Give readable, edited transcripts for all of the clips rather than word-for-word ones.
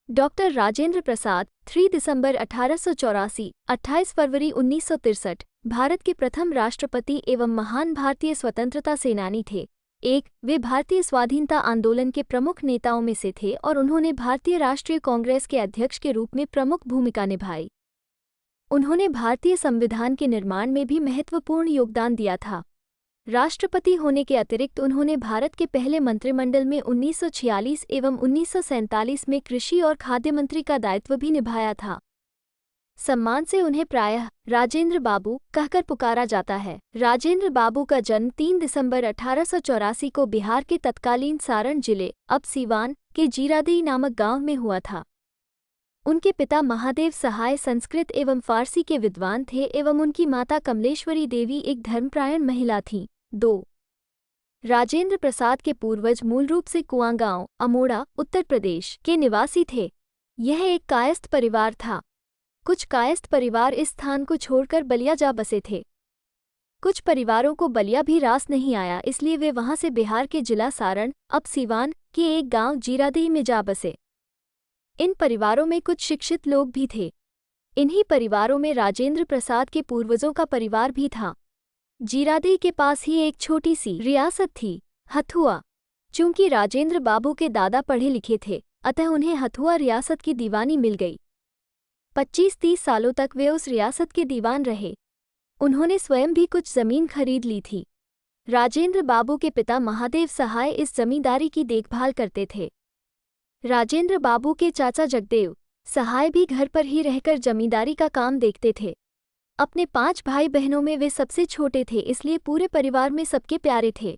Doctor Rajendra Prasad 3 दिसंबर 1884, 28 फरवरी 1963 भारत के प्रथम राष्ट्रपति एवं महान भारतीय स्वतंत्रता सेनानी थे। वे भारतीय स्वाधीनता आंदोलन के प्रमुख नेताओं में से थे और उन्होंने भारतीय राष्ट्रीय कांग्रेस के अध्यक्ष के रूप में प्रमुख भूमिका निभाई। उन्होंने भारतीय संविधान के निर्माण में भी महत्वपूर्ण योगदान दिया था। राष्ट्रपति होने के अतिरिक्त उन्होंने भारत के पहले मंत्रिमंडल में 1946 एवं 1947 में कृषि और खाद्य मंत्री का दायित्व भी निभाया था। सम्मान से उन्हें प्रायः राजेंद्र बाबू कहकर पुकारा जाता है। राजेंद्र बाबू का जन्म 3 दिसंबर 1884 को बिहार के तत्कालीन सारण जिले अब सीवान के जीरादेई नामक गांव में हुआ था। उनके पिता महादेव सहाय संस्कृत एवं फारसी के विद्वान थे एवं उनकी माता कमलेश्वरी देवी एक धर्मपरायण महिला थीं। 2 राजेंद्र प्रसाद के पूर्वज मूल रूप से कुआं गांव, अमोड़ा, उत्तर प्रदेश के निवासी थे। यह एक कायस्थ परिवार था। कुछ कायस्थ परिवार इस स्थान को छोड़कर बलिया जा बसे थे। कुछ परिवारों को बलिया भी रास नहीं आया, इसलिए वे वहां से बिहार के जिला सारण अब सीवान के एक गांव जीरादेई में जा बसे। इन परिवारों में कुछ शिक्षित लोग भी थे। इन्हीं परिवारों में राजेंद्र प्रसाद के पूर्वजों का परिवार भी था। जीरादेई के पास ही एक छोटी सी रियासत थी, हथुआ। चूंकि राजेंद्र बाबू के दादा पढ़े लिखे थे, अतः उन्हें हथुआ रियासत की दीवानी मिल गई। 25-30 सालों तक वे उस रियासत के दीवान रहे। उन्होंने स्वयं भी कुछ जमीन खरीद ली थी। राजेंद्र बाबू के पिता महादेव सहाय इस जमींदारी की देखभाल करते थे। राजेंद्र बाबू के चाचा जगदेव सहाय भी घर पर ही रहकर जमींदारी का काम देखते थे। अपने 5 भाई बहनों में वे सबसे छोटे थे, इसलिए पूरे परिवार में सबके प्यारे थे।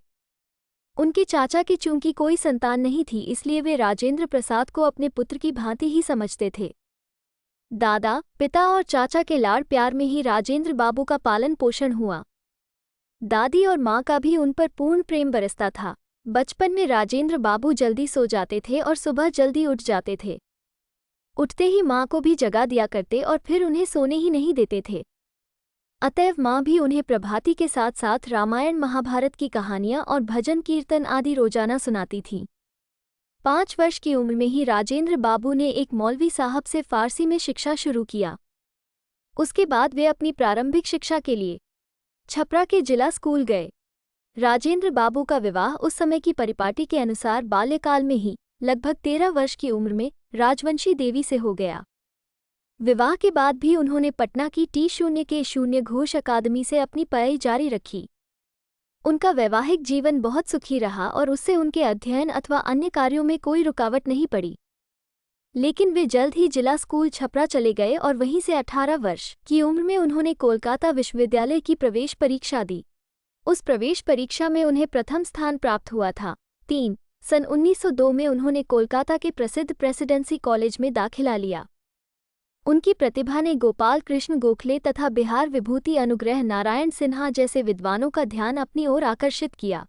उनके चाचा की चूंकि कोई संतान नहीं थी, इसलिए वे राजेंद्र प्रसाद को अपने पुत्र की भांति ही समझते थे। दादा, पिता और चाचा के लाड़ प्यार में ही राजेंद्र बाबू का पालन पोषण हुआ। दादी और माँ का भी उन पर पूर्ण प्रेम बरसता था। बचपन में राजेंद्र बाबू जल्दी सो जाते थे और सुबह जल्दी उठ जाते थे। उठते ही माँ को भी जगा दिया करते और फिर उन्हें सोने ही नहीं देते थे। अतएव माँ भी उन्हें प्रभाती के साथ साथ रामायण महाभारत की कहानियाँ और भजन कीर्तन आदि रोजाना सुनाती थीं। 5 वर्ष की उम्र में ही राजेंद्र बाबू ने एक मौलवी साहब से फारसी में शिक्षा शुरू किया। उसके बाद वे अपनी प्रारंभिक शिक्षा के लिए छपरा के जिला स्कूल गए। राजेंद्र बाबू का विवाह उस समय की परिपाटी के अनुसार बाल्यकाल में ही लगभग 13 वर्ष की उम्र में राजवंशी देवी से हो गया। विवाह के बाद भी उन्होंने पटना की T0 के शून्य घोष अकादमी से अपनी पढ़ाई जारी रखी। उनका वैवाहिक जीवन बहुत सुखी रहा और उससे उनके अध्ययन अथवा अन्य कार्यों में कोई रुकावट नहीं पड़ी। लेकिन वे जल्द ही जिला स्कूल छपरा चले गए और वहीं से 18 वर्ष की उम्र में उन्होंने कोलकाता विश्वविद्यालय की प्रवेश परीक्षा दी। उस प्रवेश परीक्षा में उन्हें प्रथम स्थान प्राप्त हुआ था। सन 1902 में उन्होंने कोलकाता के प्रसिद्ध प्रेसिडेंसी कॉलेज में दाखिला लिया। उनकी प्रतिभा ने गोपाल कृष्ण गोखले तथा बिहार विभूति अनुग्रह नारायण सिन्हा जैसे विद्वानों का ध्यान अपनी ओर आकर्षित किया।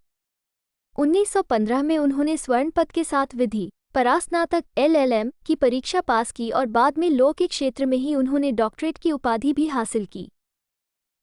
1915 में उन्होंने स्वर्ण पद के साथ विधि परास्नातक LLM की परीक्षा पास की और बाद में लॉ के क्षेत्र में ही उन्होंने डॉक्टरेट की उपाधि भी हासिल की।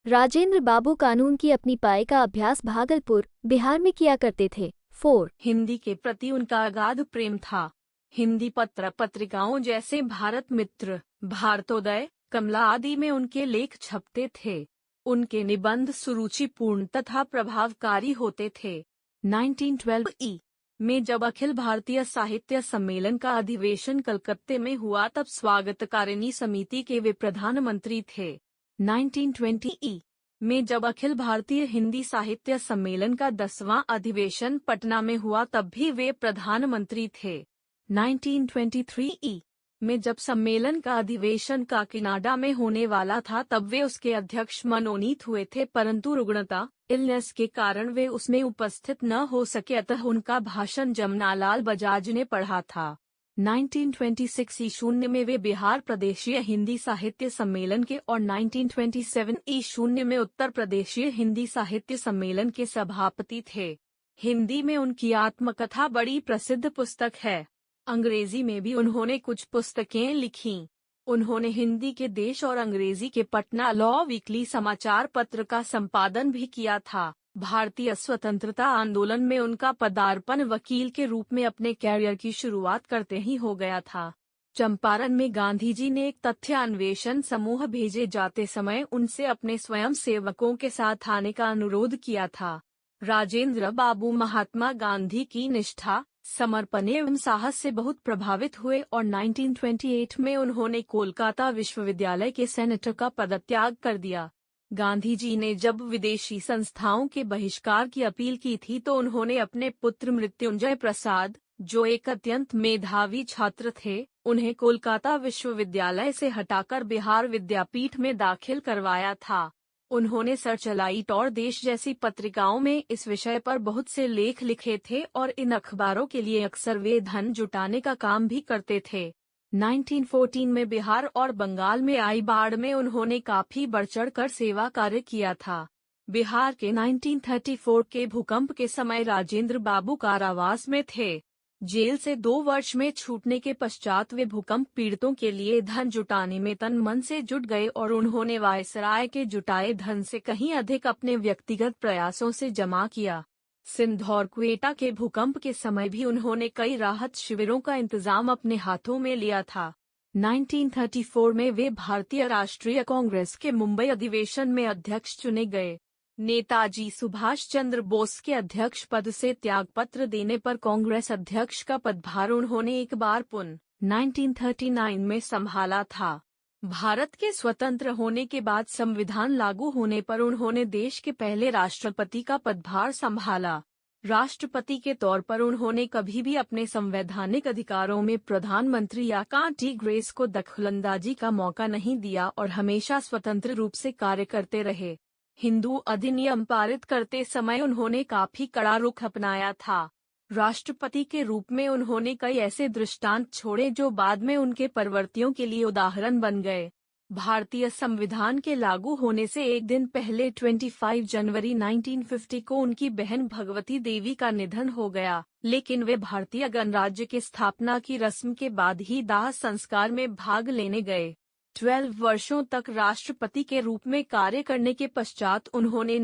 राजेंद्र बाबू कानून की अपनी पढ़ाई का अभ्यास भागलपुर, बिहार में किया करते थे। 4 हिंदी के प्रति उनका अगाध प्रेम था। हिंदी पत्र पत्रिकाओं जैसे भारत मित्र, भारतोदय, कमला आदि में उनके लेख छपते थे। उनके निबंध सुरुचिपूर्ण तथा प्रभावकारी होते थे। 1912 में जब अखिल भारतीय साहित्य सम्मेलन का अधिवेशन कलकत्ते में हुआ तब स्वागतकारिणी समिति के वे प्रधानमंत्री थे। 1920 में जब अखिल भारतीय हिंदी साहित्य सम्मेलन का 10वां अधिवेशन पटना में हुआ तब भी वे प्रधानमंत्री थे। 1923 में जब सम्मेलन का अधिवेशन काकीनाडा में होने वाला था तब वे उसके अध्यक्ष मनोनीत हुए थे, परंतु रुग्णता इलनेस के कारण वे उसमें उपस्थित न हो सके, अतः उनका भाषण जमनालाल बजाज ने पढ़ा था। 1926 ईशून्य में वे बिहार प्रदेशीय हिंदी साहित्य सम्मेलन के और 1927 ईशून्य में उत्तर प्रदेशीय हिंदी साहित्य सम्मेलन के सभापति थे। हिंदी में उनकी आत्मकथा बड़ी प्रसिद्ध पुस्तक है। अंग्रेजी में भी उन्होंने कुछ पुस्तकें लिखीं। उन्होंने हिंदी के देश और अंग्रेजी के पटना लॉ वीकली समाचार पत्र का संपादन भी किया था। भारतीय स्वतंत्रता आंदोलन में उनका पदार्पण वकील के रूप में अपने कैरियर की शुरुआत करते ही हो गया था। चंपारण में गांधी जी ने एक तथ्य अन्वेषण समूह भेजे जाते समय उनसे अपने स्वयं सेवकों के साथ आने का अनुरोध किया था। राजेंद्र बाबू महात्मा गांधी की निष्ठा, समर्पण एवं साहस से बहुत प्रभावित हुए और 1928 में उन्होंने कोलकाता विश्वविद्यालय के सेनेटर का पदत्याग कर दिया। गांधी जी ने जब विदेशी संस्थाओं के बहिष्कार की अपील की थी तो उन्होंने अपने पुत्र मृत्युंजय प्रसाद, जो एक अत्यंत मेधावी छात्र थे, उन्हें कोलकाता विश्वविद्यालय से हटाकर बिहार विद्यापीठ में दाखिल करवाया था। उन्होंने सर्चलाइट और देश जैसी पत्रिकाओं में इस विषय पर बहुत से लेख लिखे थे और इन अखबारों के लिए अक्सर वे धन जुटाने का काम भी करते थे। 1914 में बिहार और बंगाल में आई बाढ़ में उन्होंने काफी बढ़-चढ़ कर सेवा कार्य किया था। बिहार के 1934 के भूकंप के समय राजेंद्र बाबू कारावास में थे। जेल से 2 वर्ष में छूटने के पश्चात वे भूकंप पीड़ितों के लिए धन जुटाने में तन मन से जुट गए और उन्होंने वायसराय के जुटाए धन से कहीं अधिक अपने व्यक्तिगत प्रयासों से जमा किया। सिंध और क्वेटा के भूकंप के समय भी उन्होंने कई राहत शिविरों का इंतजाम अपने हाथों में लिया था। 1934 में वे भारतीय राष्ट्रीय कांग्रेस के मुंबई अधिवेशन में अध्यक्ष चुने गए। नेताजी सुभाष चंद्र बोस के अध्यक्ष पद से त्यागपत्र देने पर कांग्रेस अध्यक्ष का पदभार उन्होंने एक बार पुनः 1939 में संभाला था। भारत के स्वतंत्र होने के बाद संविधान लागू होने पर उन्होंने देश के पहले राष्ट्रपति का पदभार संभाला। राष्ट्रपति के तौर पर उन्होंने कभी भी अपने संवैधानिक अधिकारों में प्रधानमंत्री या कांग्रेस को दखलंदाजी का मौका नहीं दिया और हमेशा स्वतंत्र रूप से कार्य करते रहे। हिंदू अधिनियम पारित करते समय उन्होंने काफी कड़ा रुख अपनाया था। राष्ट्रपति के रूप में उन्होंने कई ऐसे दृष्टांत छोड़े जो बाद में उनके परवर्तियों के लिए उदाहरण बन गए। भारतीय संविधान के लागू होने से एक दिन पहले 25 जनवरी 1950 को उनकी बहन भगवती देवी का निधन हो गया, लेकिन वे भारतीय गणराज्य की स्थापना की रस्म के बाद ही दाह संस्कार में भाग लेने गए। 12 वर्षों तक राष्ट्रपति के रूप में कार्य करने के पश्चात उन्होंने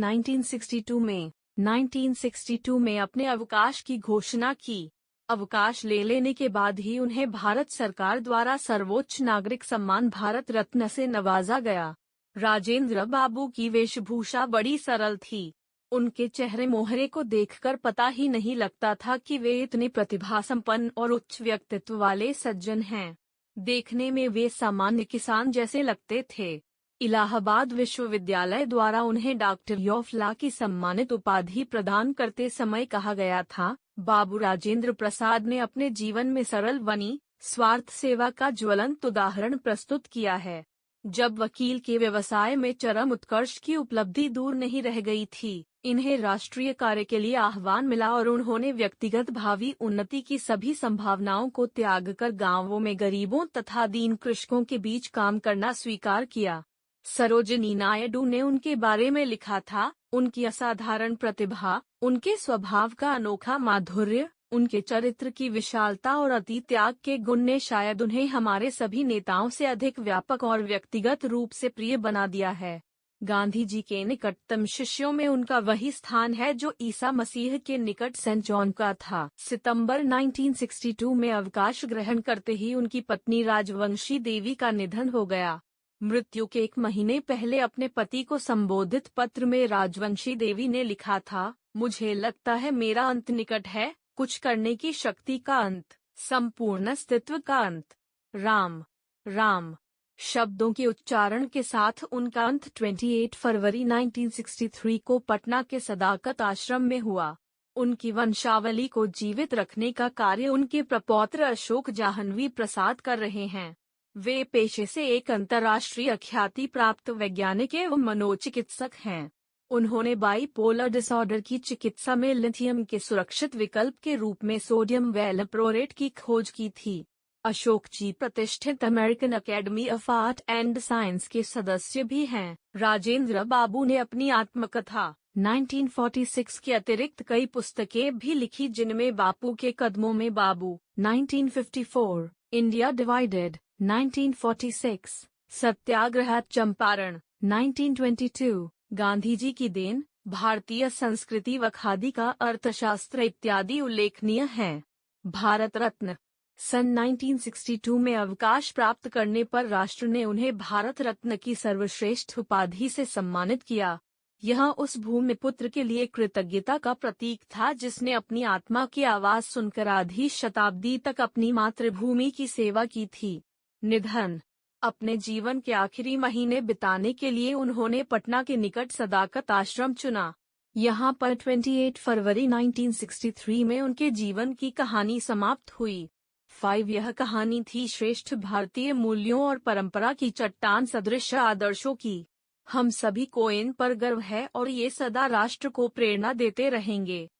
1962 में अपने अवकाश की घोषणा की। अवकाश ले लेने के बाद ही उन्हें भारत सरकार द्वारा सर्वोच्च नागरिक सम्मान भारत रत्न से नवाजा गया। राजेंद्र बाबू की वेशभूषा बड़ी सरल थी। उनके चेहरे मोहरे को देखकर पता ही नहीं लगता था कि वे इतने प्रतिभा संपन्न और उच्च व्यक्तित्व वाले सज्जन हैं। देखने में वे सामान्य किसान जैसे लगते थे। इलाहाबाद विश्वविद्यालय द्वारा उन्हें डॉक्टर ऑफ लॉ की सम्मानित उपाधि प्रदान करते समय कहा गया था, बाबू राजेंद्र प्रसाद ने अपने जीवन में सरल बनी स्वार्थ सेवा का ज्वलंत उदाहरण प्रस्तुत किया है। जब वकील के व्यवसाय में चरम उत्कर्ष की उपलब्धि दूर नहीं रह गई थी, इन्हें राष्ट्रीय कार्य के लिए आह्वान मिला और उन्होंने व्यक्तिगत भावी उन्नति की सभी संभावनाओं को त्याग कर गाँवों में गरीबों तथा दीन कृषकों के बीच काम करना स्वीकार किया। सरोजिनी नायडू ने उनके बारे में लिखा था, उनकी असाधारण प्रतिभा, उनके स्वभाव का अनोखा माधुर्य, उनके चरित्र की विशालता और अति त्याग के गुण ने शायद उन्हें हमारे सभी नेताओं से अधिक व्यापक और व्यक्तिगत रूप से प्रिय बना दिया है। गांधी जी के निकटतम शिष्यों में उनका वही स्थान है जो ईसा मसीह के निकट सेंट जॉन का था। सितंबर 1962 में अवकाश ग्रहण करते ही उनकी पत्नी राजवंशी देवी का निधन हो गया। मृत्यु के 1 महीने पहले अपने पति को संबोधित पत्र में राजवंशी देवी ने लिखा था, मुझे लगता है मेरा अंत निकट है, कुछ करने की शक्ति का अंत, संपूर्ण अस्तित्व का अंत। राम राम शब्दों के उच्चारण के साथ उनका अंत 28 फरवरी 1963 को पटना के सदाकत आश्रम में हुआ। उनकी वंशावली को जीवित रखने का कार्य उनके प्रपौत्र अशोक जाह्नवी प्रसाद कर रहे हैं। वे पेशे से एक अंतर्राष्ट्रीय ख्याति प्राप्त वैज्ञानिक एवं मनोचिकित्सक हैं। उन्होंने बाइपोलर डिसऑर्डर की चिकित्सा में लिथियम के सुरक्षित विकल्प के रूप में सोडियम वैलप्रोरेट की खोज की थी। अशोक जी प्रतिष्ठित American academy of art and science के सदस्य भी हैं। राजेंद्र बाबू ने अपनी आत्मकथा 1946 के अतिरिक्त कई पुस्तकें भी लिखी, जिनमें बापू के कदमों में बाबू 1954, इंडिया डिवाइडेड 1946, सत्याग्रह चंपारण 1922, गांधी जी की देन, भारतीय संस्कृति व खादी का अर्थशास्त्र इत्यादि उल्लेखनीय हैं। भारत रत्न सन 1962 में अवकाश प्राप्त करने पर राष्ट्र ने उन्हें भारत रत्न की सर्वश्रेष्ठ उपाधि से सम्मानित किया। यह उस भूमिपुत्र के लिए कृतज्ञता का प्रतीक था जिसने अपनी आत्मा की आवाज सुनकर आधी शताब्दी तक अपनी मातृभूमि की सेवा की थी। निधन। अपने जीवन के आखिरी महीने बिताने के लिए उन्होंने पटना के निकट सदाकत आश्रम चुना। यहाँ पर 28 फरवरी 1963 में उनके जीवन की कहानी समाप्त हुई। 5 यह कहानी थी श्रेष्ठ भारतीय मूल्यों और परंपरा की चट्टान सदृश आदर्शों की। हम सभी को इन पर गर्व है और ये सदा राष्ट्र को प्रेरणा देते रहेंगे।